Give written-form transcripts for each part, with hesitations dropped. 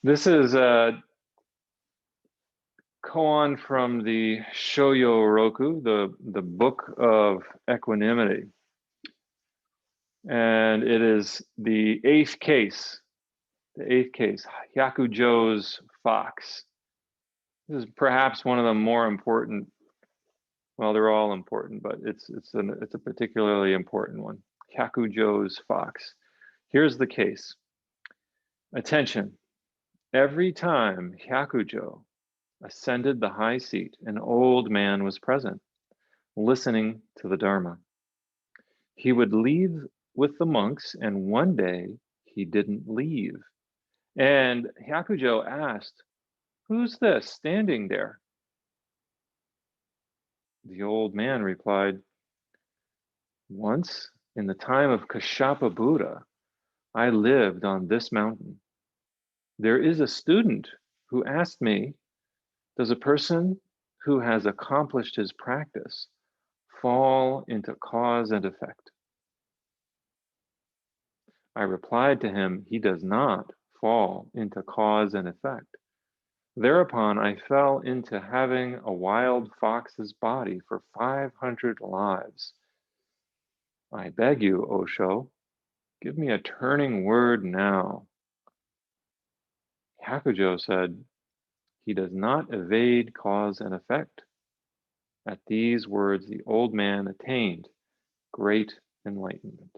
This is a koan from the Shoyoroku, the book of Equanimity. And it is the eighth case, Hyakujo's fox. This is perhaps one of the more important, well, they're all important, but it's a particularly important one. Hyakujo's fox. Here's the case. Attention. Every time Hyakujo ascended the high seat, an old man was present, listening to the Dharma. He would leave with the monks, and one day he didn't leave. And Hyakujo asked, "Who's this standing there?" The old man replied, "Once, in the time of Kashyapa Buddha, I lived on this mountain. There is a student who asked me, does a person who has accomplished his practice fall into cause and effect? I replied to him, he does not fall into cause and effect. Thereupon I fell into having a wild fox's body for 500 lives. I beg you, Osho, give me a turning word now." Hyakujo said, "He does not evade cause and effect." At these words, the old man attained great enlightenment.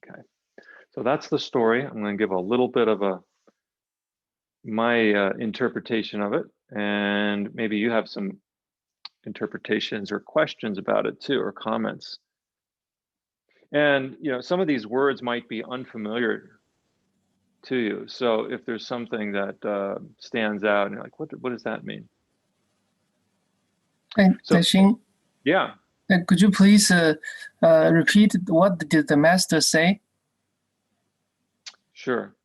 Okay, so that's the story. I'm going to give a little bit of my interpretation of it, and maybe you have some interpretations or questions about it too, or comments. And some of these words might be unfamiliar to you. So if there's something that stands out and you're like, what does that mean? So, yeah. Could you please repeat what did the master say? Sure.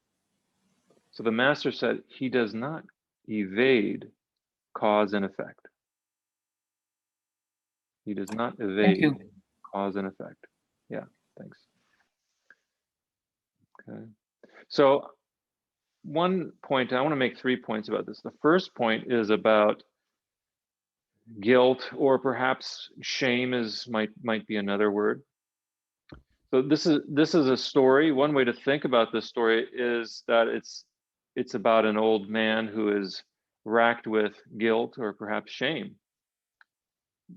So the master said he does not evade cause and effect. He does not evade cause and effect. Yeah, thanks. Okay. So one point, I want to make 3 points about this. The first point is about guilt, or perhaps shame might be another word. So this is a story. One way to think about this story is that it's about an old man who is racked with guilt or perhaps shame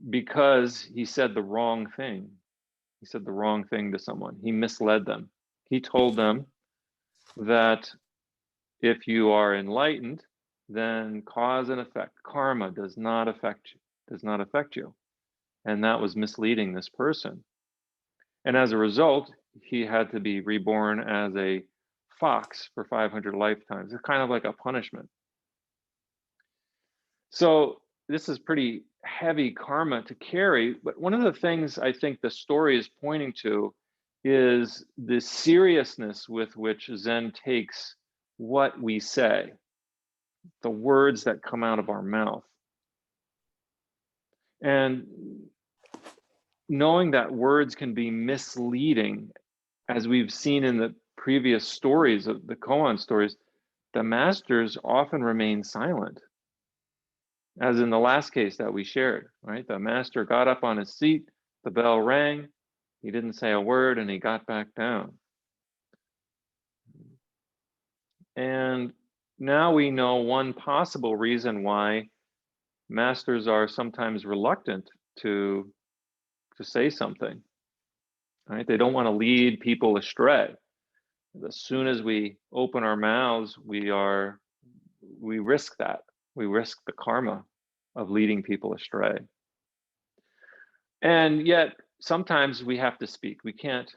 because he said the wrong thing. He said the wrong thing to someone. He misled them. He told them that if you are enlightened, then cause and effect, karma, does not affect you. And that was misleading this person. And as a result, he had to be reborn as a fox for 500 lifetimes. It's kind of like a punishment. So this is pretty heavy karma to carry. But one of the things I think the story is pointing to is the seriousness with which Zen takes what we say, the words that come out of our mouth. And knowing that words can be misleading, as we've seen in the previous stories of the koan stories, the masters often remain silent. As in the last case that we shared, right? The master got up on his seat, the bell rang, he didn't say a word, and he got back down. And now we know one possible reason why masters are sometimes reluctant to say something, right? They don't want to lead people astray. As soon as we open our mouths, we risk that. We risk the karma of leading people astray. And yet, sometimes we have to speak. We can't,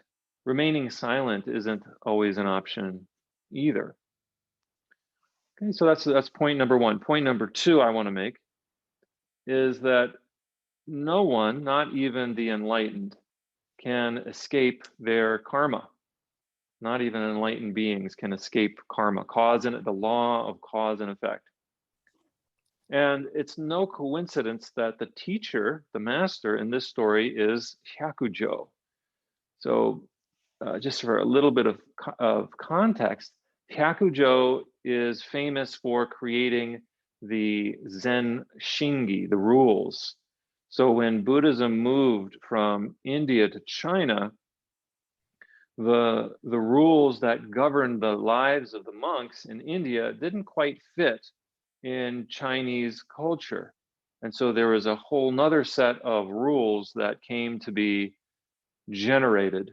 remaining silent isn't always an option either. Okay, so that's point number one. Point number two I want to make is that no one, not even the enlightened, can escape their karma. Not even enlightened beings can escape karma, the law of cause and effect. And it's no coincidence that the teacher, the master in this story, is Hyakujo. So just for a little bit of context, Hyakujo is famous for creating the Zen Shingi, the rules. So when Buddhism moved from India to China, the rules that governed the lives of the monks in India didn't quite fit in Chinese culture. And so there was a whole nother set of rules that came to be generated.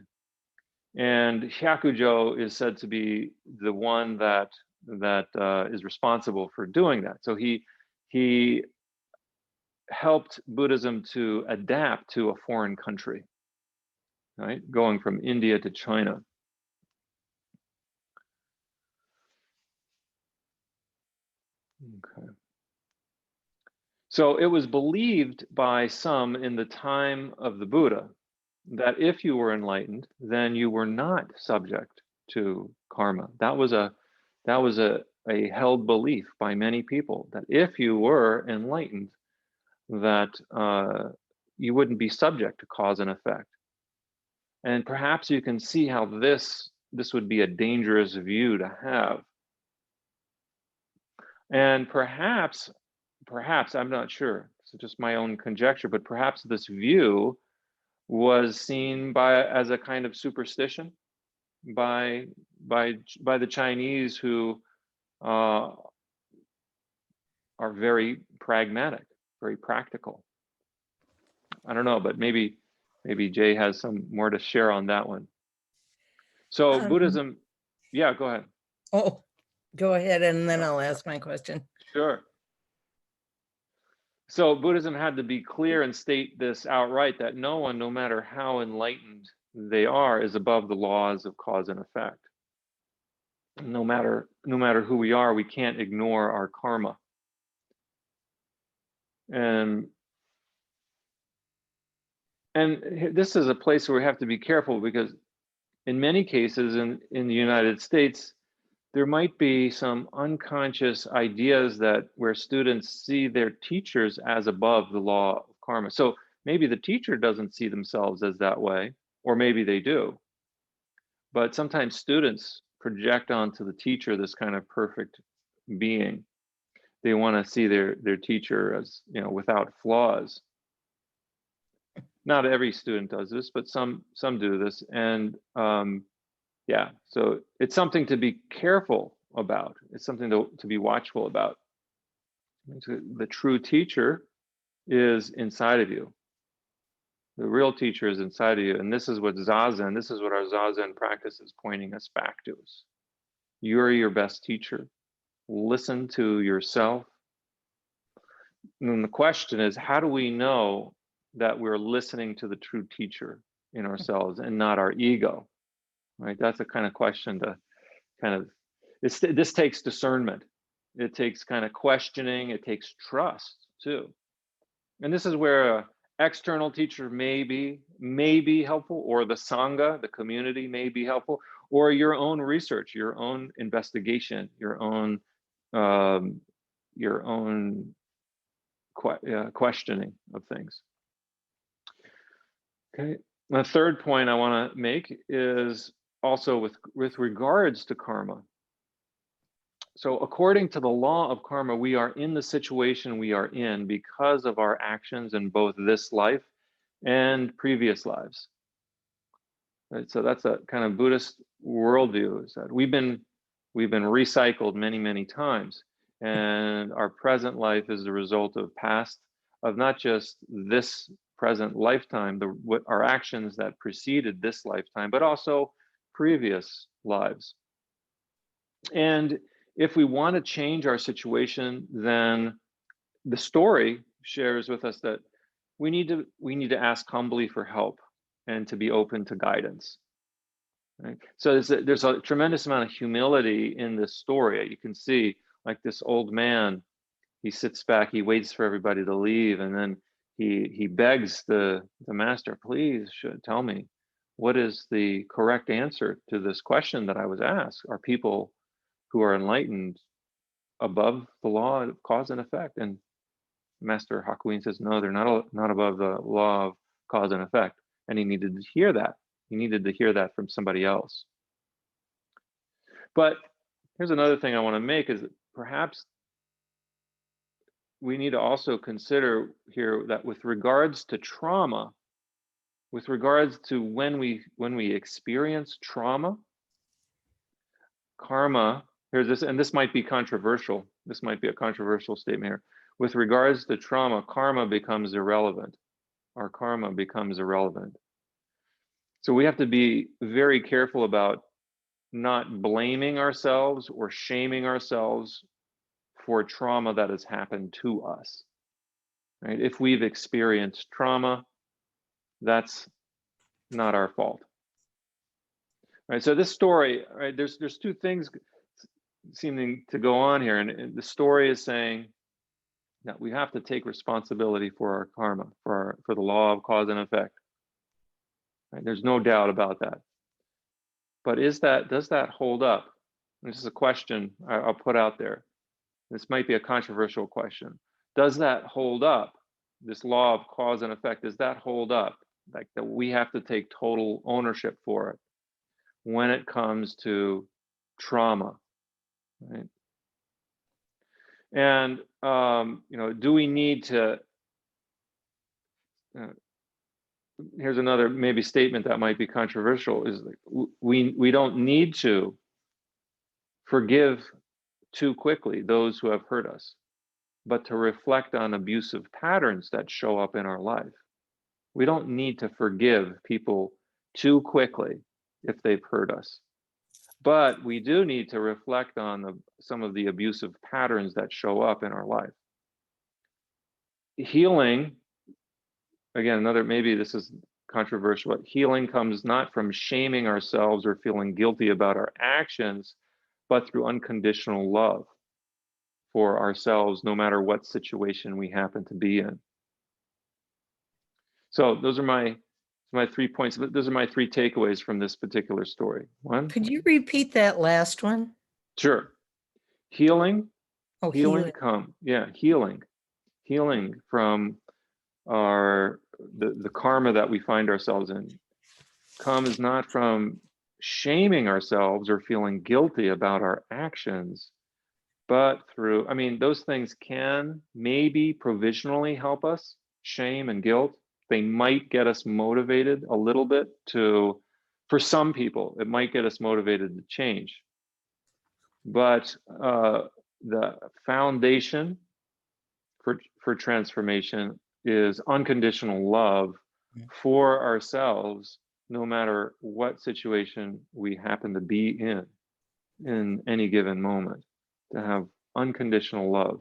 And Hyakujo is said to be the one that is responsible for doing that. So he helped Buddhism to adapt to a foreign country, right? Going from India to China. Okay. So it was believed by some in the time of the Buddha that if you were enlightened, then you were not subject to karma. That was a held belief by many people, that if you were enlightened, that you wouldn't be subject to cause and effect. And perhaps you can see how this would be a dangerous view to have. And perhaps I'm not sure, it's just my own conjecture, but perhaps this view was seen as a kind of superstition by the Chinese, who are very pragmatic, very practical. I don't know, but maybe Jay has some more to share on that one. So Buddhism, yeah, go ahead. Oh, go ahead, and then I'll ask my question. Sure. So Buddhism had to be clear and state this outright, that no one, no matter how enlightened they are, is above the laws of cause and effect. No matter who we are, we can't ignore our karma. And this is a place where we have to be careful, because in many cases in the United States, there might be some unconscious ideas where students see their teachers as above the law of karma. So maybe the teacher doesn't see themselves as that way, or maybe they do. But sometimes students project onto the teacher this kind of perfect being. They want to see their teacher as, without flaws. Not every student does this, but some do this. And yeah, so it's something to be careful about. It's something to be watchful about. The true teacher is inside of you. The real teacher is inside of you. And this is what Zazen, this is what our Zazen practice is pointing us back to. You're your best teacher. Listen to yourself. And the question is, how do we know that we're listening to the true teacher in ourselves and not our ego? Right? That's a kind of question to this takes discernment. It takes kind of questioning. It takes trust too. And this is where an external teacher may be helpful, or the sangha, the community, may be helpful, or your own research, your own investigation, your own questioning of things. Okay. The third point I want to make is also with regards to karma. So according to the law of karma, we are in the situation we are in because of our actions in both this life and previous lives. Right? So that's a kind of Buddhist worldview, is that we've been recycled many times, and our present life is the result of not just this present lifetime, our actions that preceded this lifetime, but also previous lives. And if we want to change our situation, then the story shares with us that we need to ask humbly for help and to be open to guidance. Right? So there's a tremendous amount of humility in this story. You can see, like, this old man, he sits back, he waits for everybody to leave, and then he begs the master, please tell me, what is the correct answer to this question that I was asked? Are people who are enlightened above the law of cause and effect? And Master Hakuin says, no, they're not above the law of cause and effect. And he needed to hear that. He needed to hear that from somebody else. But here's another thing I want to make is that perhaps we need to also consider here that with regards to trauma, with regards to when we experience trauma, karma, here's this, and this might be controversial. This might be a controversial statement here. With regards to trauma, karma becomes irrelevant. Our karma becomes irrelevant. So we have to be very careful about not blaming ourselves or shaming ourselves for trauma that has happened to us. Right? If we've experienced trauma, that's not our fault. Right? So this story, right? There's two things seeming to go on here, and the story is saying that we have to take responsibility for our karma, for the law of cause and effect. Right? There's no doubt about that. But does that hold up? This is a question I'll put out there. This might be a controversial question. Does that hold up? This law of cause and effect, does that hold up? Like that we have to take total ownership for it when it comes to trauma, right? And do we need to? Here's another maybe statement that might be controversial: is like we don't need to forgive too quickly those who have hurt us, but to reflect on abusive patterns that show up in our life. We don't need to forgive people too quickly if they've hurt us, but we do need to reflect on some of the abusive patterns that show up in our life. Healing, again, maybe this is controversial, but healing comes not from shaming ourselves or feeling guilty about our actions, but through unconditional love for ourselves, no matter what situation we happen to be in. So those are my 3 points. Those are my 3 takeaways from this particular story. One. Could you repeat that last one? Sure. Healing. Oh, Healing healing. Healing from the karma that we find ourselves in comes not from shaming ourselves or feeling guilty about our actions, but through, those things can maybe provisionally help us. Shame and guilt, they might get us motivated a little bit for some people, it might get us motivated to change. But the foundation for transformation is unconditional love for ourselves, no matter what situation we happen to be in any given moment, to have unconditional love.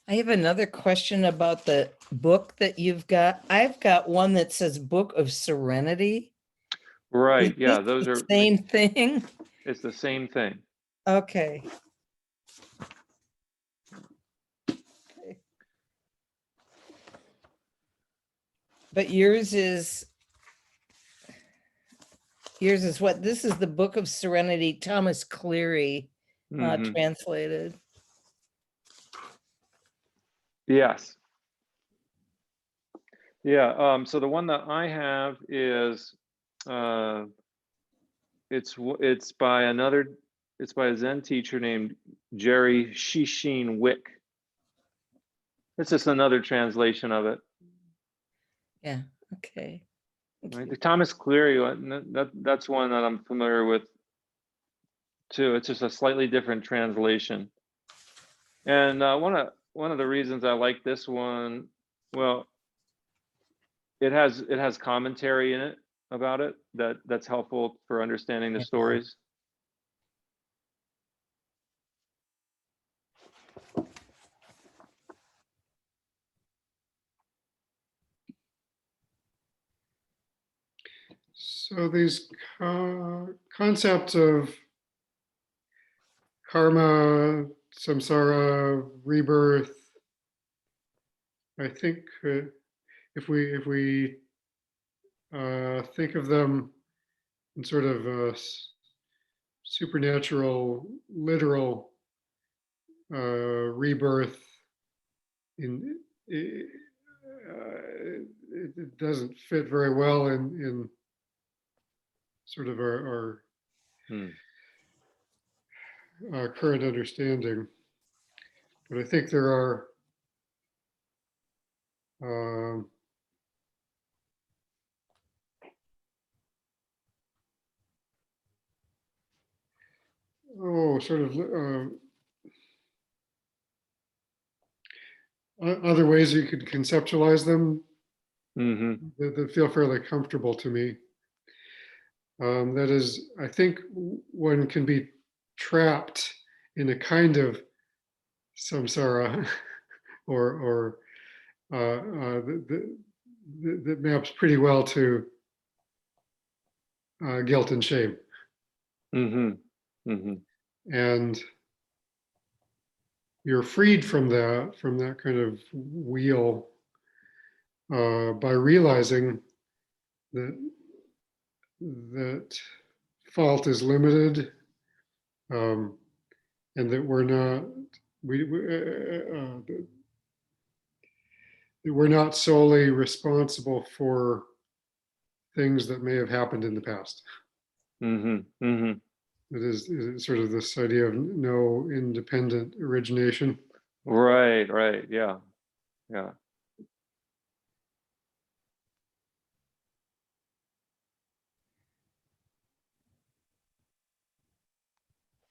I have another question about the book that you've got. I've got one that says Book of Serenity. Right. Is Yeah, this those the are same thing. It's the same thing. Okay. But yours is what? This is the Book of Serenity, Thomas Cleary, translated. Yes. Yeah. So the one that I have is it's by a Zen teacher named Jerry Shishin Wick. It's just another translation of it. Yeah. Okay. Right? The Thomas Cleary one, that's one that I'm familiar with too. It's just a slightly different translation. And one of the reasons I like this one, well, it has commentary in it about it that's helpful for understanding the stories. So these concepts of karma, samsara, rebirth, I think if we think of them in sort of supernatural, literal rebirth, it doesn't fit very well in sort of our Hmm. current understanding. But I think there are sort of other ways you could conceptualize them Mm-hmm. that feel fairly comfortable to me. That is, I think one can be trapped in a kind of samsara or that maps pretty well to guilt and shame. Mm-hmm. Mm-hmm. And you're freed from that kind of wheel by realizing that fault is limited, and that we're not solely responsible for things that may have happened in the past. Mm-hmm. Mm-hmm. It is sort of this idea of no independent origination. Right. Right. Yeah. Yeah.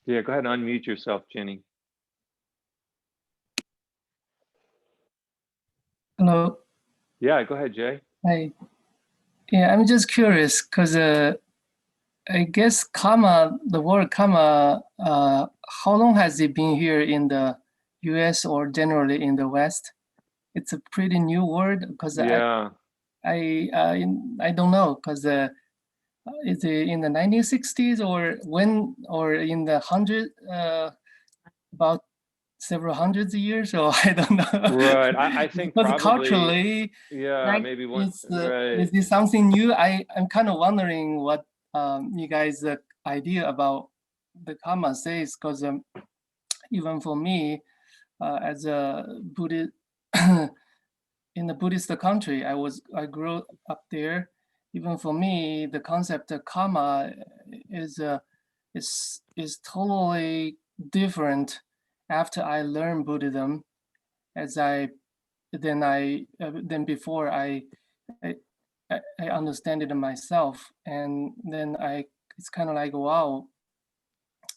Yeah. Go ahead and unmute yourself, Jenny. Hello. Yeah. Go ahead, Jay. Hi. Yeah, I'm just curious because I guess karma, the word karma, how long has it been here in the US or generally in the West? It's a pretty new word because Yeah. I don't know because is it in the 1960s or when or in the about several hundreds of years, or I don't know. Right. I think Because probably. culturally, Yeah. like Maybe one. is Right. this something new? I'm kind of wondering what you guys' idea about the karma says, because even for me, as a Buddhist in the Buddhist country, I grew up there. Even for me, the concept of karma is totally different after I learned Buddhism. As then before I understand it myself, and then it's kind of like, wow,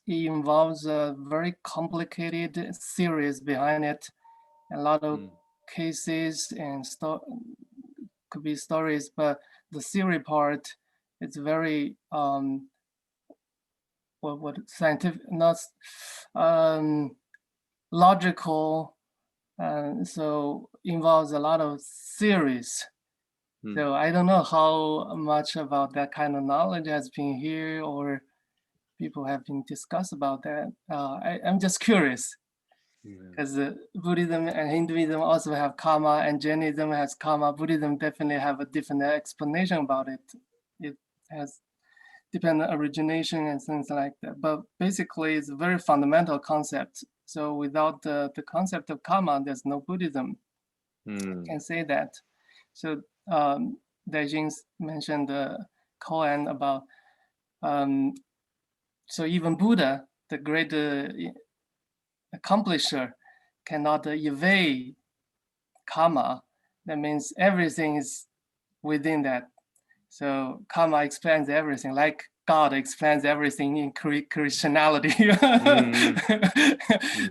it involves a very complicated series behind it, a lot of cases and could be stories, but the theory part, it's very what scientific, not logical, so involves a lot of theories. So I don't know how much about that kind of knowledge has been here or people have been discussed about that. I'm just curious because Buddhism and Hinduism also have karma and Jainism has karma. Buddhism definitely have a different explanation about it. It has dependent origination and things like that. But basically it's a very fundamental concept. So without the concept of karma, there's no Buddhism. I can say that. So Daijing mentioned the koan about, so even Buddha, the great accomplisher, cannot evade karma. That means everything is within that. So karma explains everything, like God explains everything in Christianity.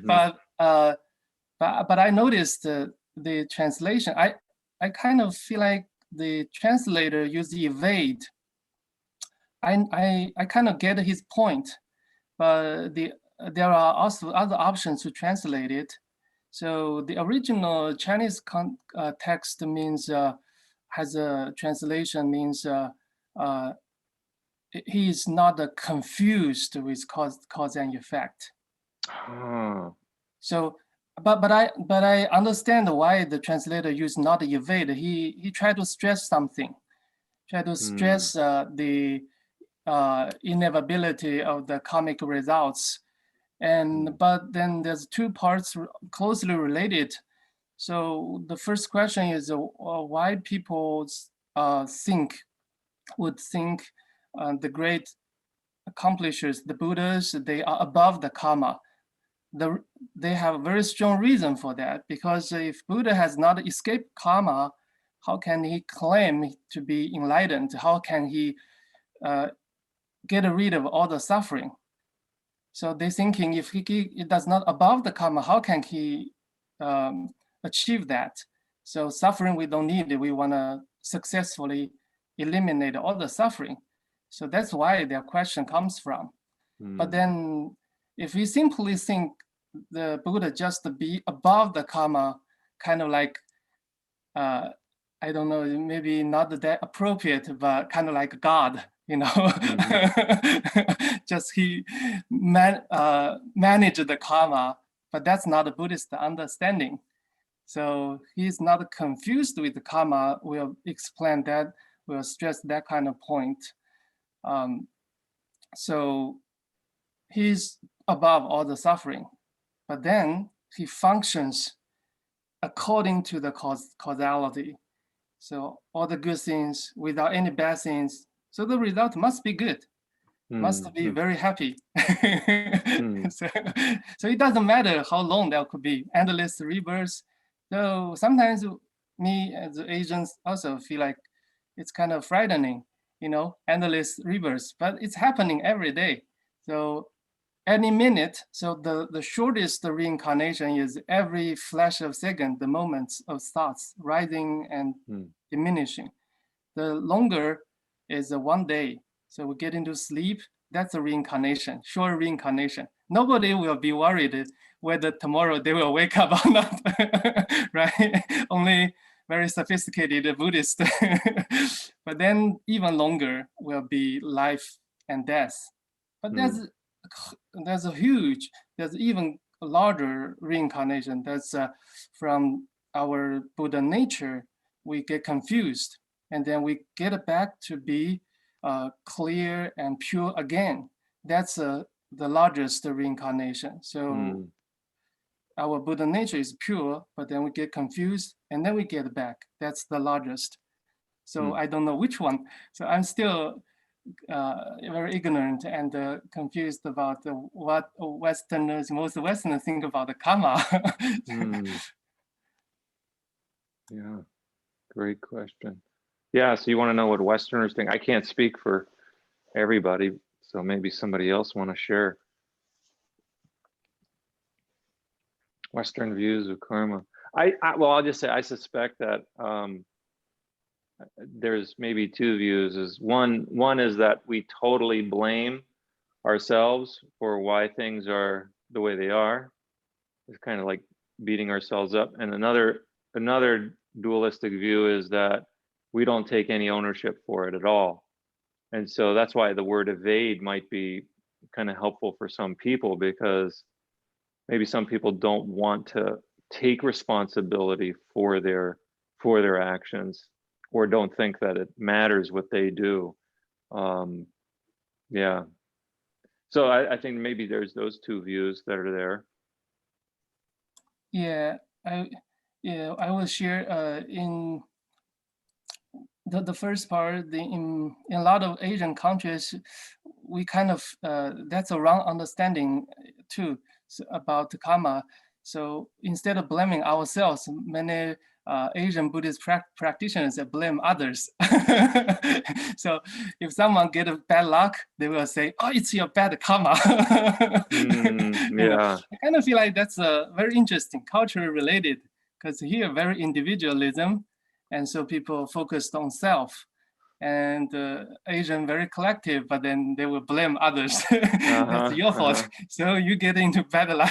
But I noticed the translation. I kind of feel like the translator used evade. I kind of get his point, but there are also other options to translate it. So the original Chinese text means has a translation means he is not confused with cause and effect. So, but I understand why the translator used not evade. He tried to stress something, tried to stress the inevitability of the karmic results. And but then there's two parts closely related. So the first question is why people would think the great accomplishes, the Buddhas, they are above the karma. They have a very strong reason for that, because if Buddha has not escaped karma, how can he claim to be enlightened? How can he get rid of all the suffering? So they're thinking, if he does not above the karma, how can he achieve that? So suffering we don't need, we want to successfully eliminate all the suffering. So that's why their question comes from. But then if we simply think the Buddha just be above the karma, kind of like, I don't know, maybe not that appropriate, but kind of like God, you know, just he managed the karma, but that's not a Buddhist understanding. So he's not confused with the karma. We'll explain that, we'll stress that kind of point. So he's above all the suffering, but then he functions according to the causality. So all the good things without any bad things. So the result must be good, must be very happy. So it doesn't matter how long that could be, endless rebirths. So sometimes me as Asians also feel like it's kind of frightening, you know, endless rebirths, but it's happening every day. So any minute, so the shortest reincarnation is every flash of second, the moments of thoughts rising and diminishing. The longer is 1 day. So we get into sleep, that's a reincarnation, short reincarnation. Nobody will be worried whether tomorrow they will wake up or not, right? Only very sophisticated Buddhist. But then even longer will be life and death. But there's a huge, there's even a larger reincarnation. That's from our Buddha nature, we get confused, and then we get back to be clear and pure again. That's the largest reincarnation. So our Buddha nature is pure, but then we get confused and then we get back. That's the largest. So I don't know which one. So I'm still very ignorant and confused about what Westerners, most Westerners think about the karma. Yeah, great question. Yeah, so you want to know what Westerners think? I can't speak for everybody, so maybe somebody else want to share Western views of karma. Well, I'll just say I suspect that there's maybe two views. Is one is that we totally blame ourselves for why things are the way they are. It's kind of like beating ourselves up. And another dualistic view is that we don't take any ownership for it at all. And so that's why the word evade might be kind of helpful for some people, because maybe some people don't want to take responsibility for their actions, or don't think that it matters what they do. Yeah. So I think maybe there's those two views that are there. Yeah, I will share in the first part. In a lot of Asian countries, we kind of that's a wrong understanding too about the karma. So instead of blaming ourselves, many Asian Buddhist practitioners blame others. So if someone get a bad luck, they will say, "Oh, it's your bad karma." Yeah. I kind of feel like that's very interesting, culturally related, because here very individualism, and so people focused on self. And Asian very collective, but then they will blame others. That's your fault. So you get into bad luck.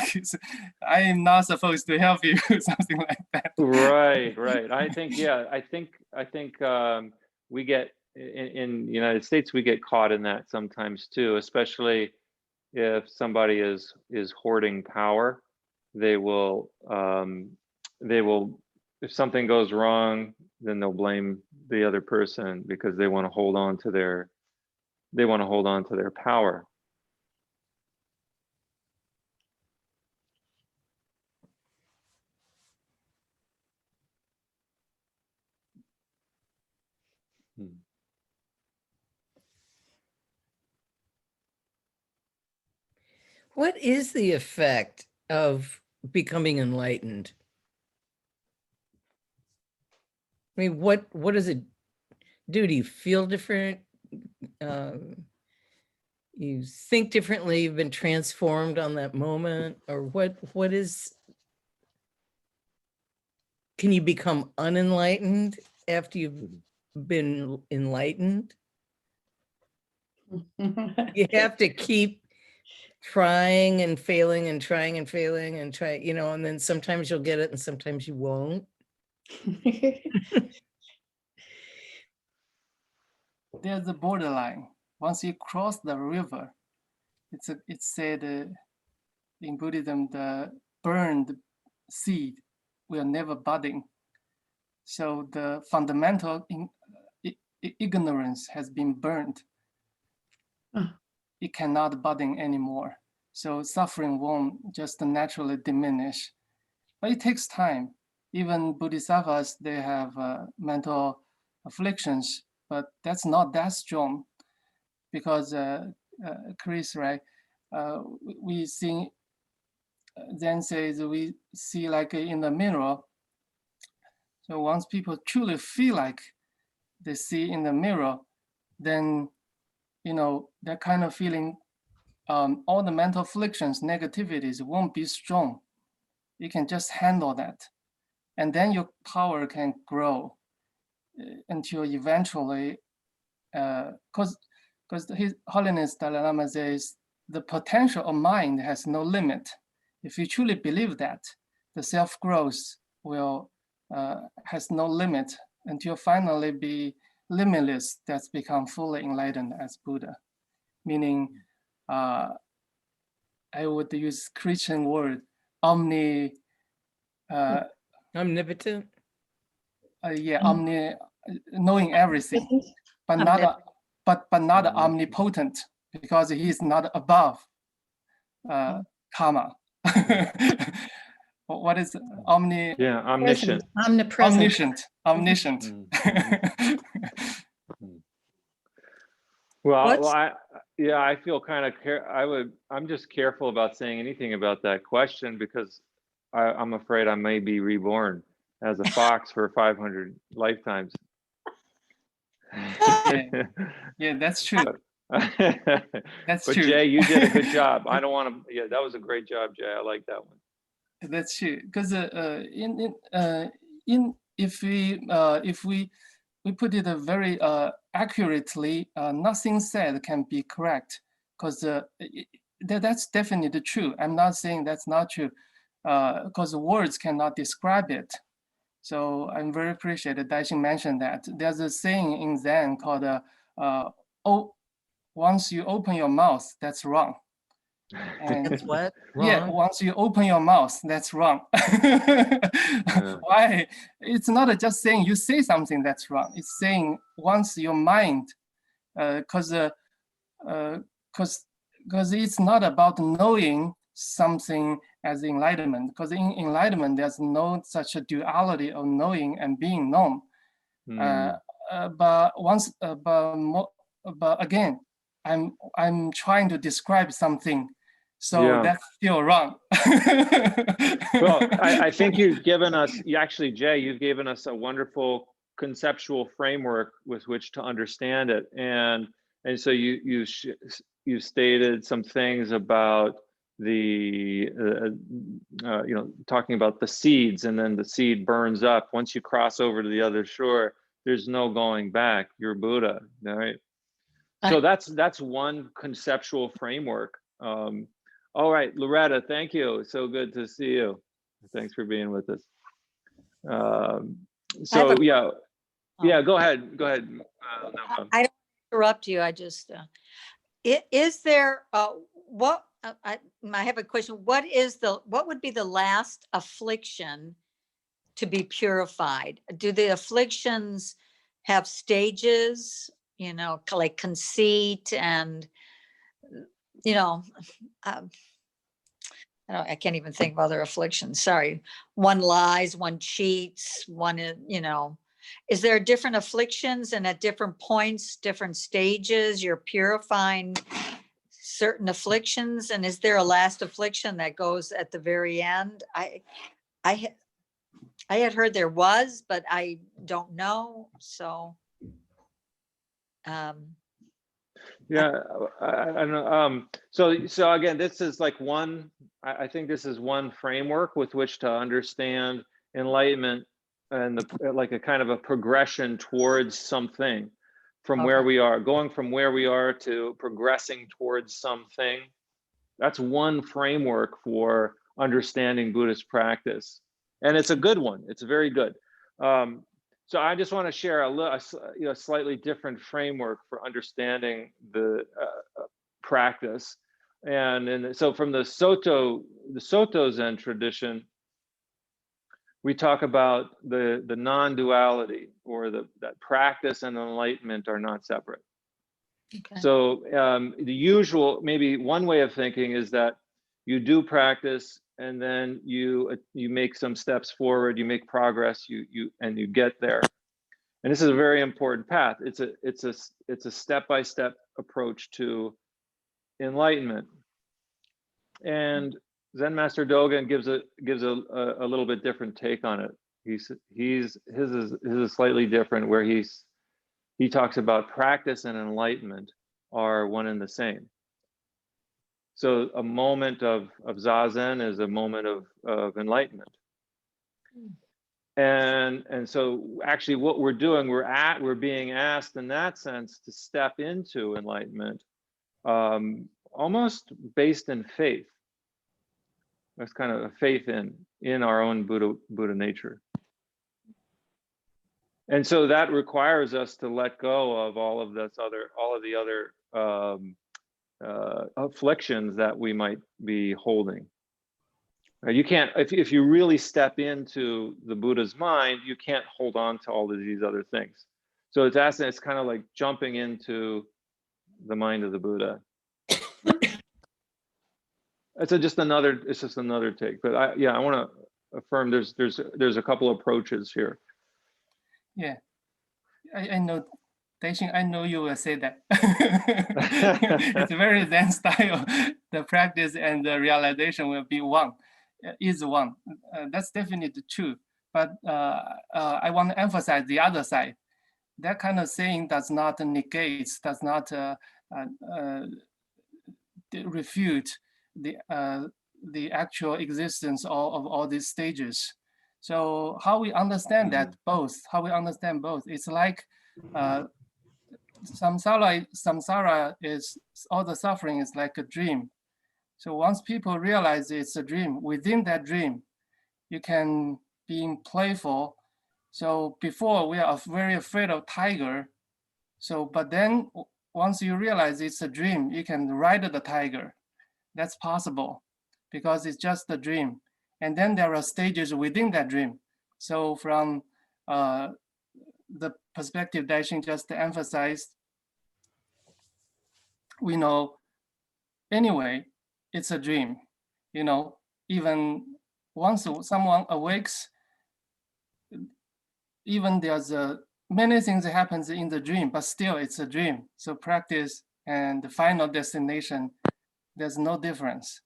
I am not supposed to help you, something like that. Right. I think, yeah, I think we get in the United States, we get caught in that sometimes too, especially if somebody is hoarding power. They will if something goes wrong, then they'll blame the other person because they want to hold on to their power. What is the effect of becoming enlightened? I mean, what does it do? Do you feel different? You think differently? You've been transformed on that moment, or what is? Can you become unenlightened after you've been enlightened? You have to keep trying and failing and trying and failing and try, you know, and then sometimes you'll get it and sometimes you won't. There's a borderline. Once you cross the river, it's said in Buddhism, the burned seed will never budding. So the fundamental ignorance has been burned. It cannot budding anymore. So suffering won't just naturally diminish, but it takes time. Even bodhisattvas, they have mental afflictions, but that's not that strong, because Chris, right? We see, Zen says we see like in the mirror. So once people truly feel like they see in the mirror, then, you know, that kind of feeling, all the mental afflictions, negativities won't be strong. You can just handle that. And then your power can grow until eventually, because His Holiness Dalai Lama says, the potential of mind has no limit. If you truly believe that, the self-growth will has no limit until finally be limitless. That's become fully enlightened as Buddha. Meaning, I would use Christian word, omnipotent. Omnipotent. Knowing everything, but not omnipotent, because he is not above karma. What is omni? Yeah, omniscient. Omnipresent. Omniscient. Well, I feel kind of I'm just careful about saying anything about that question, because I'm afraid I may be reborn as a fox for 500 lifetimes. Yeah, that's true. That's but true. Jay, you did a good job. I don't want to. Yeah, that was a great job, Jay. I like that one. That's true, because if we put it very accurately, nothing said can be correct, because that's definitely true. I'm not saying that's not true, because words cannot describe it. So I'm very appreciated Daishin mentioned that. There's a saying in Zen called, "Oh, once you open your mouth, that's wrong." And That's what? yeah, Wrong? once you open your mouth, that's wrong. Why? It's not just saying you say something that's wrong. It's saying once your mind, because it's not about knowing something as enlightenment, because in enlightenment there's no such a duality of knowing and being known. But again, I'm trying to describe something, so that's still wrong. Well, I think you've given us, Jay, you've given us a wonderful conceptual framework with which to understand it, and so you stated some things about the talking about the seeds, and then the seed burns up. Once you cross over to the other shore, there's no going back. You're Buddha, right? So that's one conceptual framework. All right, Loretta, thank you. So good to see you. Thanks for being with us. So yeah, go ahead. I don't interrupt you. I just is there what I have a question. What would be the last affliction to be purified? Do the afflictions have stages, you know, like conceit and, you know, I can't even think of other afflictions. Sorry. One lies, one cheats, one, you know, is there different afflictions, and at different points, different stages, you're purifying certain afflictions, and is there a last affliction that goes at the very end? I had heard there was, but I don't know. So, Yeah, I don't know. So again, this is like I think this is one framework with which to understand enlightenment and like a kind of a progression towards something from where Okay. we are, going from where we are to progressing towards something. That's one framework for understanding Buddhist practice. And it's a good one. It's very good. So I just want to share a slightly different framework for understanding the practice. And so from the Soto Zen tradition, we talk about the non-duality, or that practice and enlightenment are not separate. okay. So the usual, maybe one way of thinking is that you do practice, and then you make some steps forward, you make progress, and you get there. And this is a very important path. It's a step-by-step approach to enlightenment. And Zen Master Dogen gives a little bit different take on it. His is slightly different, where he talks about practice and enlightenment are one and the same. So a moment of zazen is a moment of enlightenment. And so actually what we're doing, we're being asked in that sense to step into enlightenment, almost based in faith. That's kind of a faith in our own Buddha nature. And so that requires us to let go of all of the other afflictions that we might be holding. You can't, if you really step into the Buddha's mind, you can't hold on to all of these other things. So it's kind of like jumping into the mind of the Buddha. It's just another take. But I want to affirm there's a couple approaches here. Yeah, I know. Daishin, I know you will say that. It's very Zen style. The practice and the realization will be one, is one. That's definitely true. But I want to emphasize the other side. That kind of saying does not negate, does not refute the actual existence of all these stages. So how we understand that both, it's like samsara is, all the suffering is like a dream. So once people realize it's a dream, within that dream, you can be playful. So before we are very afraid of tiger. So, but then once you realize it's a dream, you can ride the tiger. That's possible because it's just a dream. And then there are stages within that dream. So from the perspective Daishin just emphasized, we know anyway, it's a dream. You know, even once someone awakes, even there's many things that happens in the dream, but still it's a dream. So practice and the final destination, there's no difference.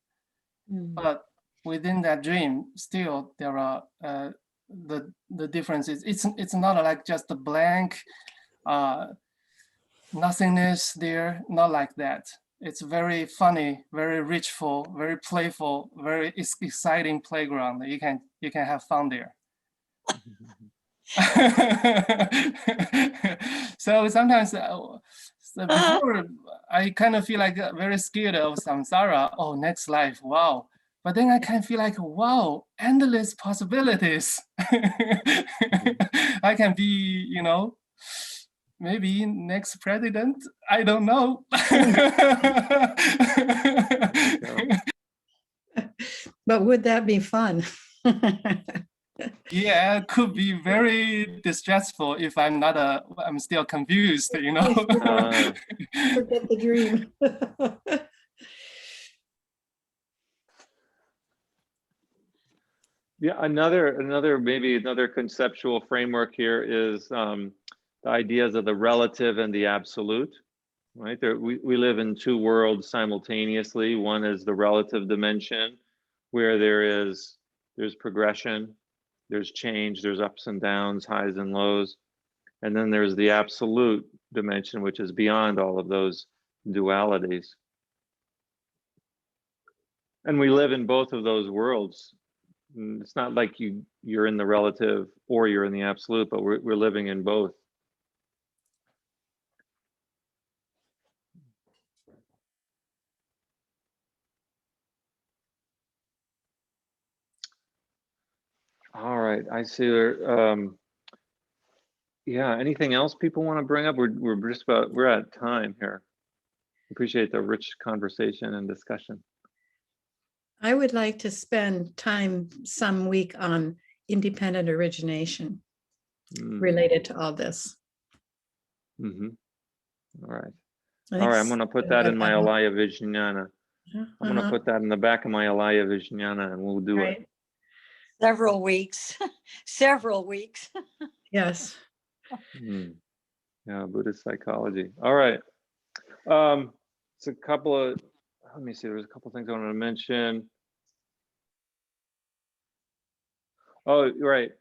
But within that dream, still there are the differences. It's not like just a blank nothingness there, not like that. It's very funny, very richful, very playful, very exciting playground. You can have fun there. So sometimes before I kind of feel like very scared of samsara. Oh, next life, wow. But then I can feel like, wow, endless possibilities. I can be, you know, maybe next president. I don't know. But would that be fun? Yeah, it could be very distressful if I'm still confused, you know. Forget the dream. Yeah, maybe another conceptual framework here is the ideas of the relative and the absolute. right? We live in two worlds simultaneously. One is the relative dimension, where there's progression, there's change, there's ups and downs, highs and lows. And then there's the absolute dimension, which is beyond all of those dualities. And we live in both of those worlds. It's not like you're in the relative or you're in the absolute, but we're living in both. All right, I see there. Yeah, anything else people want to bring up? We're at time here. Appreciate the rich conversation and discussion. I would like to spend time some week on independent origination related to all this. Mm-hmm. All right. I All think right, I'm going to put that in my Alaya Vijnana. I'm going to put that in the back of my Alaya Vijnana, and we'll do it. Several weeks, several weeks. Yes. Yeah, Buddhist psychology. All right. It's a couple of, let me see, there's a couple of things I want to mention. Oh, right.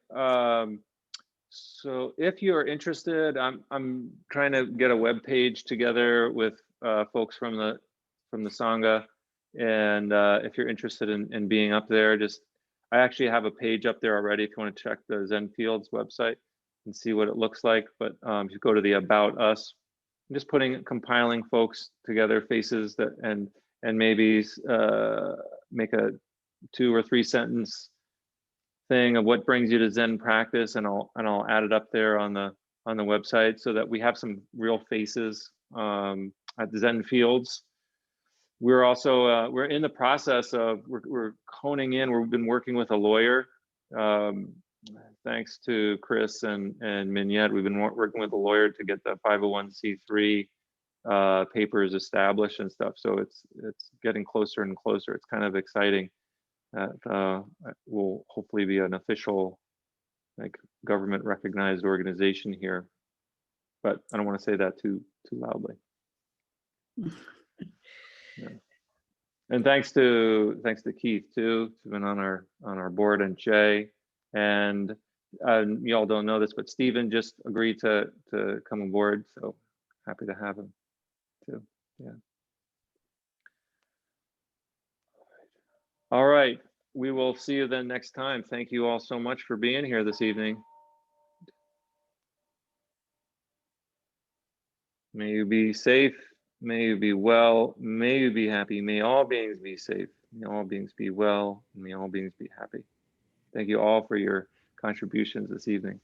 So if you're interested, I'm trying to get a web page together with folks from the sangha, and if you're interested in being up there, I actually have a page up there already. If you want to check the Zen Fields website and see what it looks like, but if you go to the About Us, I'm just compiling folks together, faces that and maybe make a 2 or 3 sentence thing of what brings you to Zen practice, and I'll add it up there on the website so that we have some real faces at the Zen Fields. We're also we're in the process of we're honing in. We've been working with a lawyer. Thanks to Chris and Mignette, we've been working with a lawyer to get the 501c3 papers established and stuff. So it's getting closer and closer. It's kind of exciting. That will hopefully be an official, like, government recognized organization here, but I don't want to say that too loudly. Yeah. And thanks to Keith too, who's been on our board, and Jay, and y'all don't know this, but Stephen just agreed to come aboard, so happy to have him too. Yeah. All right. We will see you then next time. Thank you all so much for being here this evening. May you be safe. May you be well. May you be happy. May all beings be safe. May all beings be well. May all beings be happy. Thank you all for your contributions this evening.